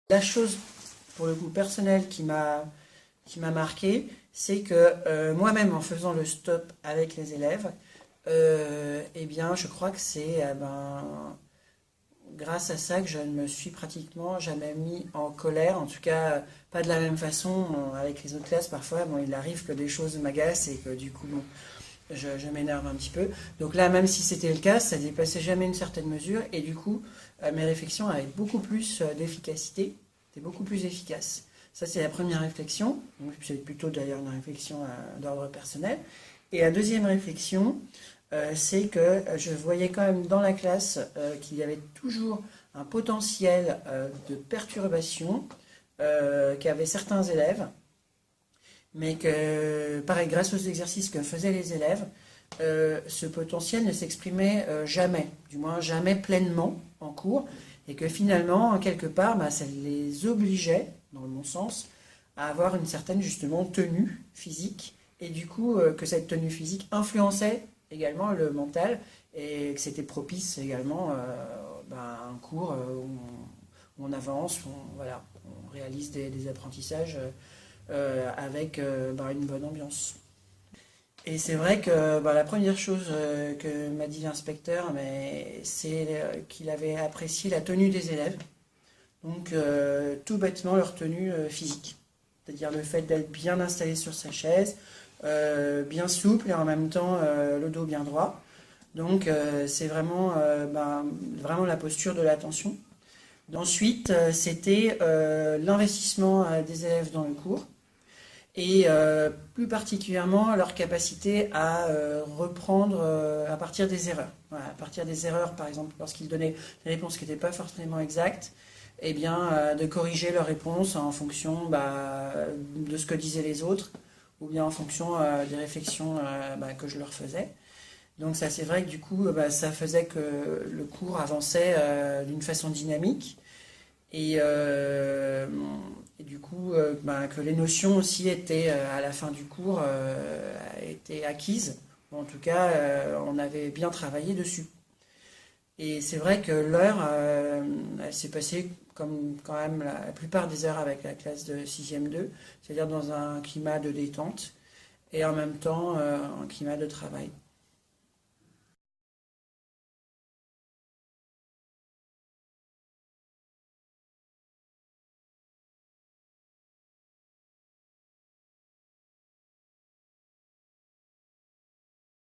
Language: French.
La chose, pour le coup, personnelle qui m'a marqué, c'est que moi-même, en faisant le stop avec les élèves, eh bien, je crois que c'est grâce à ça que je ne me suis pratiquement jamais mis en colère, en tout cas pas de la même façon. Avec les autres classes, parfois, bon, il arrive que des choses m'agacent et que du coup, bon, je m'énerve un petit peu. Donc là, même si c'était le cas, ça dépassait jamais une certaine mesure et du coup, mes réflexions avaient beaucoup plus d'efficacité, c'était beaucoup plus efficace. Ça, c'est la première réflexion. Donc, c'est plutôt d'ailleurs une réflexion d'ordre personnel. Et la deuxième réflexion, c'est que je voyais quand même dans la classe qu'il y avait toujours un potentiel de perturbation qu'avaient certains élèves, mais que, pareil, grâce aux exercices que faisaient les élèves, ce potentiel ne s'exprimait jamais, du moins jamais pleinement en cours, et que finalement, quelque part, bah, ça les obligeait, dans le bon sens, à avoir une certaine, justement, tenue physique, et du coup, que cette tenue physique influençait également le mental, et que c'était propice également bah, à un cours où on avance, où voilà, on réalise des apprentissages avec bah, une bonne ambiance. Et c'est vrai que bah, la première chose que m'a dit l'inspecteur, c'est qu'il avait apprécié la tenue des élèves. Donc tout bêtement leur tenue physique. C'est-à-dire le fait d'être bien installé sur sa chaise, bien souple et en même temps le dos bien droit. Donc c'est vraiment, vraiment la posture de l'attention. Ensuite, c'était l'investissement des élèves dans le cours et plus particulièrement leur capacité à reprendre à partir des erreurs. Voilà, à partir des erreurs, par exemple, lorsqu'ils donnaient des réponses qui n'étaient pas forcément exactes, eh bien, de corriger leurs réponses en fonction de ce que disaient les autres, ou bien en fonction des réflexions que je leur faisais. Donc ça, c'est vrai que du coup, ça faisait que le cours avançait d'une façon dynamique. Et, et du coup, que les notions aussi étaient, à la fin du cours, étaient acquises. Ou en tout cas, on avait bien travaillé dessus. Et c'est vrai que l'heure, elle s'est passée comme quand même la plupart des heures avec la classe de 6e 2, c'est-à-dire dans un climat de détente et en même temps un climat de travail.